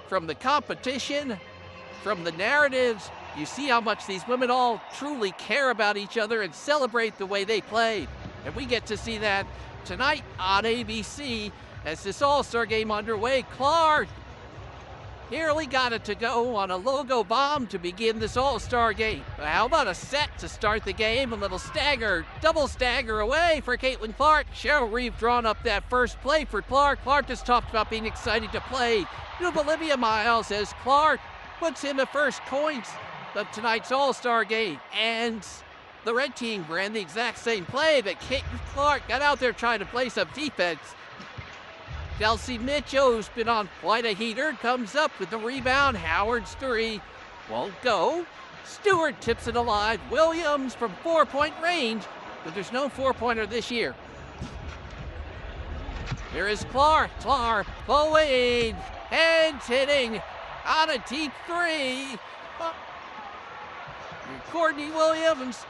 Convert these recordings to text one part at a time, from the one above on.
from the competition, from the narratives, you see how much these women all truly care about each other and celebrate the way they play. And we get to see that tonight on ABC as this All-Star Game underway. Clark nearly got it to go on a logo bomb to begin this All-Star Game. How about a set to start the game? A little stagger, double stagger away for Caitlin Clark. Cheryl Reeve drawn up that first play for Clark. Clark just talked about being excited to play. Olivia Miles as Clark puts in the first points of tonight's All-Star Game. And the red team ran the exact same play, but Caitlin Clark got out there trying to play some defense. Chelsea Mitchell's been on quite a heater, comes up with the rebound. Howard's three won't go. Stewart tips it alive. Williams from 4-point range, but there's no four-pointer this year. Here is Clark. Clark blowing, hands hitting on a deep three. Courtney Williams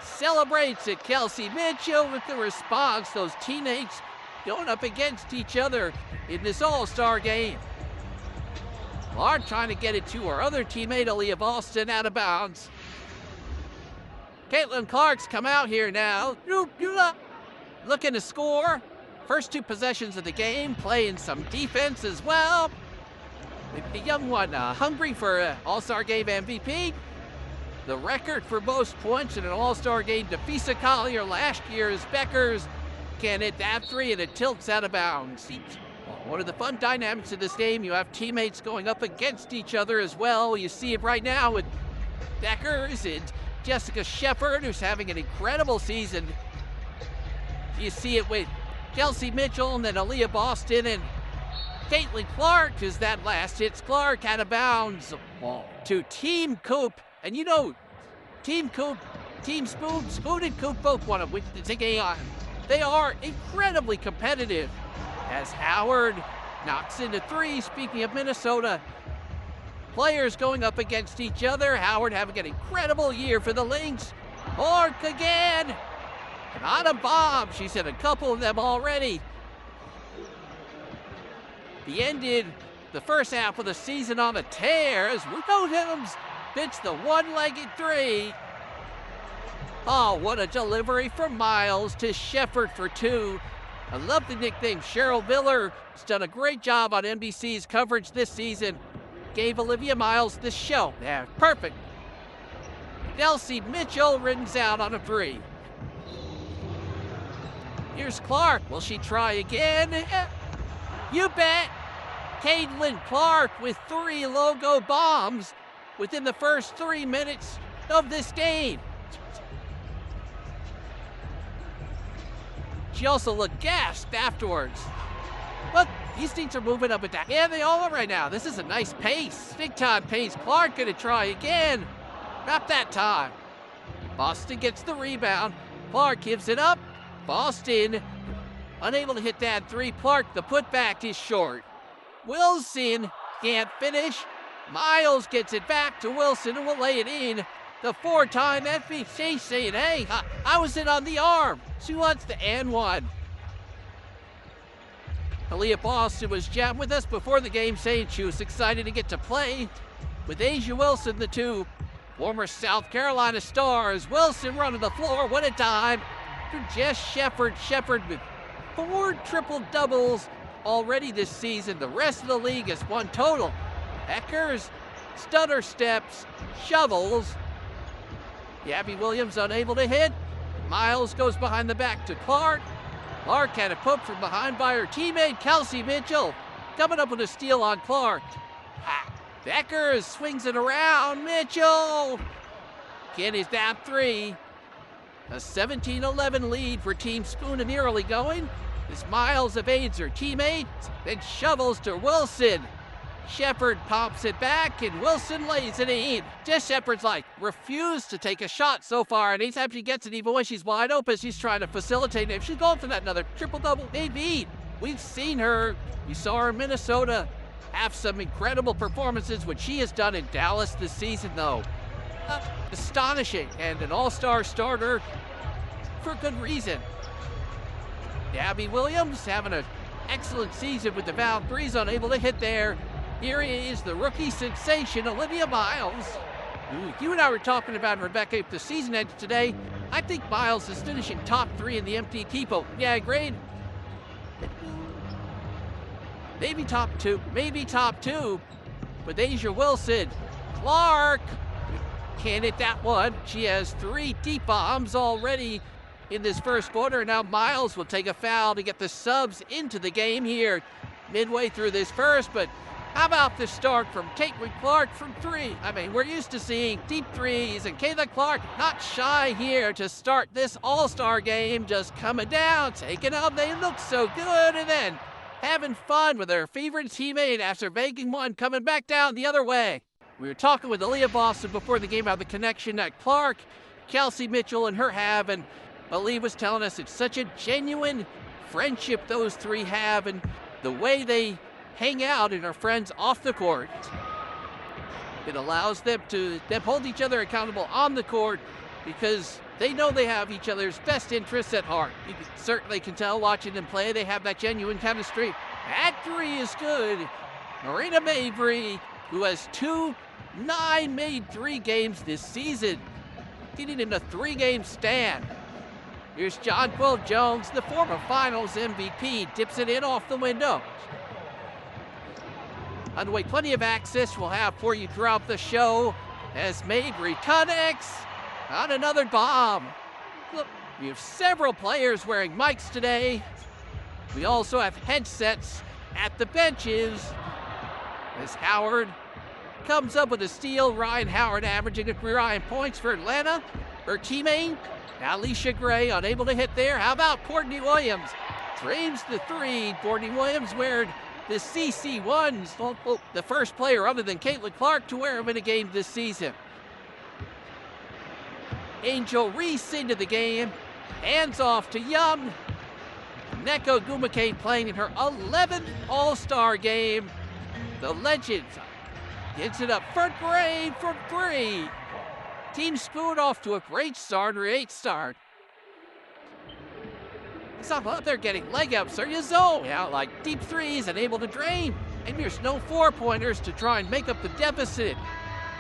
celebrates it. Kelsey Mitchell with the response. Those teammates going up against each other in this All-Star Game. Clark trying to get it to her other teammate, Aaliyah Boston, out of bounds. Caitlin Clark's come out here now. Looking to score. First two possessions of the game, playing some defense as well. The young one hungry for All-Star Game MVP. The record for most points in an All-Star Game, Defisa Collier last year is Becker's. Can't hit that three and it tilts out of bounds. One of the fun dynamics of this game, you have teammates going up against each other as well. You see it right now with Beckers and Jessica Shepard, who's having an incredible season. You see it with Chelsea Mitchell and then Aaliyah Boston and Caitlin Clark as that last hits Clark out of bounds to Team Coop. And you know, Team Coop, Team Spoon and Coop both want to win the game. They are incredibly competitive as Howard knocks into three. Speaking of Minnesota, players going up against each other. Howard having an incredible year for the Lynx. Clark again. Not a bomb. She's hit a couple of them already. He ended the first half of the season on a tear as Williams hits the one-legged three. Oh, what a delivery from Miles to Shepard for two. I love the nickname. Cheryl Miller has done a great job on NBC's coverage this season. Gave Olivia Miles the show. Yeah, perfect. Chelsea Mitchell rings out on a three. Here's Clark. Will she try again? You bet. Caitlin Clark with three logo bombs within the first 3 minutes of this game. She also looked gassed afterwards. Look, these teams are moving up and down. Yeah, they all are right now. This is a nice pace. Big time pace. Clark gonna try again. Not that time. Boston gets the rebound. Clark gives it up. Boston unable to hit that three. Clark, the putback is short. Wilson can't finish. Miles gets it back to Wilson and will lay it in. The four-time FBC saying, hey, I was in on the arm. She wants the and one. Aaliyah Boston was jamming with us before the game saying she was excited to get to play with Asia Wilson, the two former South Carolina stars. Wilson running the floor, what a dime. For Jess Shepard. Shepard with 4 triple-doubles already this season. The rest of the league has one total. Eckers, stutter steps, shovels. Gabby Williams unable to hit. Miles goes behind the back to Clark. Clark had a put from behind by her teammate, Kelsey Mitchell. Coming up with a steal on Clark. Eckers swings it around. Mitchell. Kid is down three. A 17-11 lead for Team Spoon and early going. As Miles evades her teammate, then shovels to Wilson. Shepard pops it back, and Wilson lays it in. Jess Shepard's refused to take a shot so far, and anytime she gets it, even when she's wide open, she's trying to facilitate it. If she's going for that another triple-double, maybe. We've seen her. We saw her in Minnesota have some incredible performances, what she has done in Dallas this season, though. Astonishing, and an all-star starter for good reason. Gabby Williams having an excellent season with the foul threes, unable to hit there. Here is the rookie sensation, Olivia Miles. You and I were talking about Rebecca. If the season ended today, I think Miles is finishing top 3 in the MTT poll. Yeah, agreed. Maybe top 2. With Asia Wilson. Clark can't hit that one. She has 3 deep bombs already in this first quarter. Now Miles will take a foul to get the subs into the game here midway through this first, but how about the start from Caitlin Clark from 3? I mean, we're used to seeing deep threes, and Caitlin Clark not shy here to start this All-Star game, just coming down, taking out. They look so good, and then having fun with her favorite teammate after banking one, coming back down the other way. We were talking with Aaliyah Boston before the game about the connection that Clark, Kelsey Mitchell, and her have, and Aaliyah was telling us it's such a genuine friendship those 3 have, and the way they hang out and are friends off the court. It allows them to hold each other accountable on the court because they know they have each other's best interests at heart. You certainly can tell watching them play, they have that genuine chemistry. That 3 is good. Marina Mabry, who has 2 9-made 3 games this season, getting in a 3-game stand. Here's Jonquil Jones, the former finals MVP, dips it in off the window. On the way, plenty of access we'll have for you throughout the show as Mabry connects on another bomb. Look, we have several players wearing mics today. We also have headsets at the benches as Howard comes up with a steal. Ryan Howard averaging a career high in points for Atlanta. Her teammate, Alicia Gray, unable to hit there. How about Courtney Williams? Dreams the 3. Courtney Williams wearing the CC1s, the first player other than Caitlin Clark to wear them in a game this season. Angel Reese into the game. Hands off to Young. Neko Gumake playing in her 11th All-Star game. The legend gets it up front. Gray from 3. Team Spoon off to a great start, or 8th start. It's not up there getting leg ups, are you, Zoe? Yeah, like deep threes and able to drain. And there's no 4-pointers to try and make up the deficit.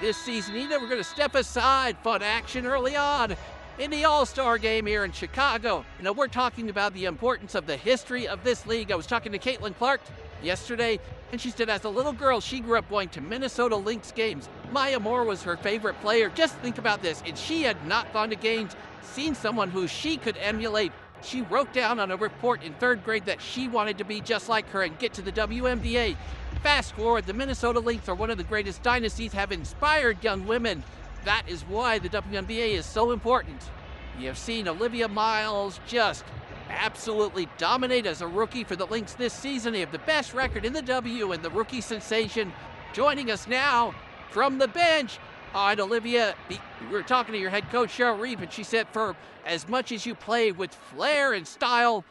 This season, either we're going to step aside. Fun action early on in the All-Star game here in Chicago. You know, we're talking about the importance of the history of this league. I was talking to Caitlin Clark yesterday, and she said as a little girl, she grew up going to Minnesota Lynx games. Maya Moore was her favorite player. Just think about this. And she had not gone to games, seen someone who she could emulate. She wrote down on a report in 3rd grade that she wanted to be just like her and get to the WNBA. Fast forward, the Minnesota Lynx are one of the greatest dynasties, have inspired young women. That is why the WNBA is so important. You have seen Olivia Miles just absolutely dominate as a rookie for the Lynx this season. They have the best record in the W, and the rookie sensation joining us now from the bench. All right, Olivia, we were talking to your head coach, Cheryl Reeve, and she said for as much as you play with flair and style,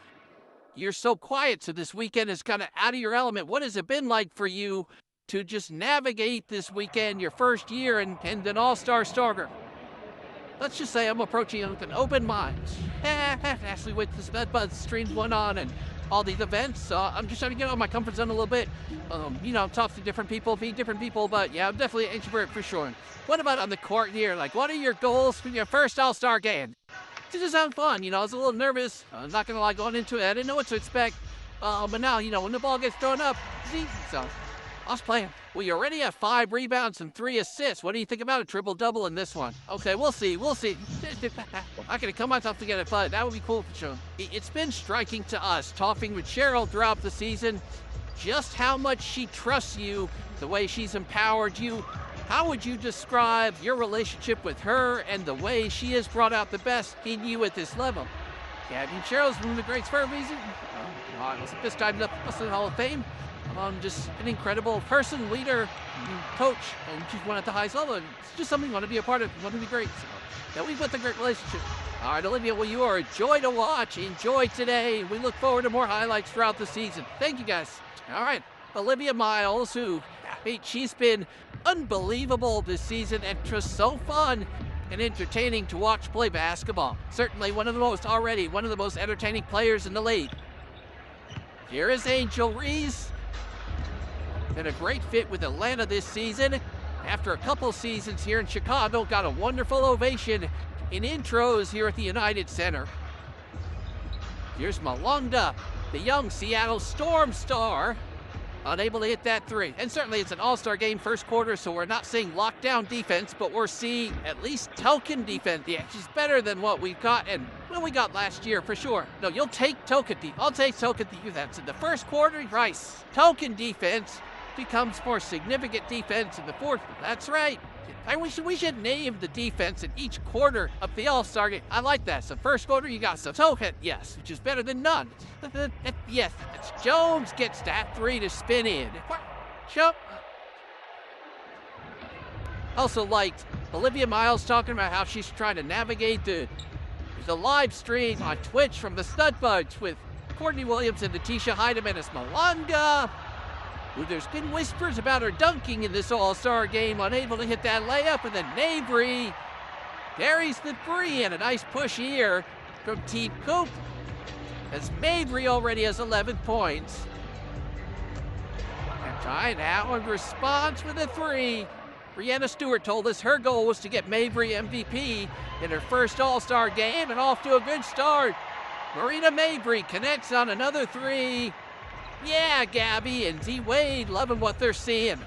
you're so quiet, so this weekend is kind of out of your element. What has it been like for you to just navigate this weekend, your first year, and an all-star starter? Let's just say I'm approaching it with an open mind. Actually, with this BedBuds streams going on and all these events, I'm just trying to get out of my comfort zone a little bit. You know, talk to different people, meet different people, but yeah, I'm definitely an introvert for sure. What about on the court here? Like, what are your goals for your first All-Star game? It just sounds fun, you know. I was a little nervous. I'm not gonna lie, going into it, I didn't know what to expect. But now, you know, when the ball gets thrown up, it's easy. So I was playing. Well, you already have 5 rebounds and 3 assists. What do you think about a triple-double in this one? Okay, we'll see. I could come myself together, but that would be cool for sure. It's been striking to us, talking with Cheryl throughout the season, just how much she trusts you, the way she's empowered you. How would you describe your relationship with her and the way she has brought out the best in you at this level? Yeah, I mean, Cheryl's one of the greats for a reason. This time up to the Hall of Fame. Just an incredible person, leader, coach, and she's one at the highest level. It's just something you want to be a part of, you want to be great. So, yeah, we've built a great relationship. All right, Olivia, well, you are a joy to watch. Enjoy today. We look forward to more highlights throughout the season. Thank you, guys. All right, Olivia Miles, who, she's been unbelievable this season and just so fun and entertaining to watch play basketball. Certainly one of the most entertaining players in the league. Here is Angel Reese. Been a great fit with Atlanta this season. After a couple seasons here in Chicago, got a wonderful ovation in intros here at the United Center. Here's Malonga, the young Seattle Storm star, unable to hit that three. And certainly it's an All-Star Game first quarter, so we're not seeing lockdown defense, but we're seeing at least token defense. Yeah, she's better than what we've got and what we got last year for sure. No, you'll take token defense. I'll take token defense. In the first quarter, Rice, token defense becomes more significant defense in the fourth. That's right. We should name the defense in each quarter of the All-Star Game. I like that. So first quarter, you got some token, yes, which is better than none. Yes, Jones gets that three to spin in. Also liked Olivia Miles talking about how she's trying to navigate the live stream on Twitch from the Stud Buds with Courtney Williams and Natisha Heidemann as Malonga. There's been whispers about her dunking in this All-Star Game, unable to hit that layup, and then Mabry carries the three, and a nice push here from Team Coop, as Mabry already has 11 points. And Ty now in response with a three. Brianna Stewart told us her goal was to get Mabry MVP in her first All-Star Game, and off to a good start. Marina Mabry connects on another three. Yeah, Gabby and Z Wade loving what they're seeing.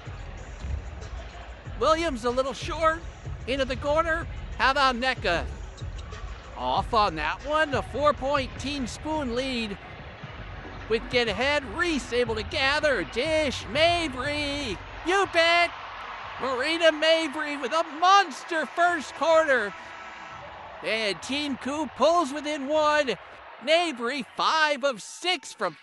Williams a little short, into the corner. How about Nneka? Off on that one, a 4-point Team Spoon lead. With get ahead, Reese able to gather, dish, Mabry, you bet! Marina Mabry with a monster first quarter. And Team Coop pulls within one. Mabry 5 of 6 from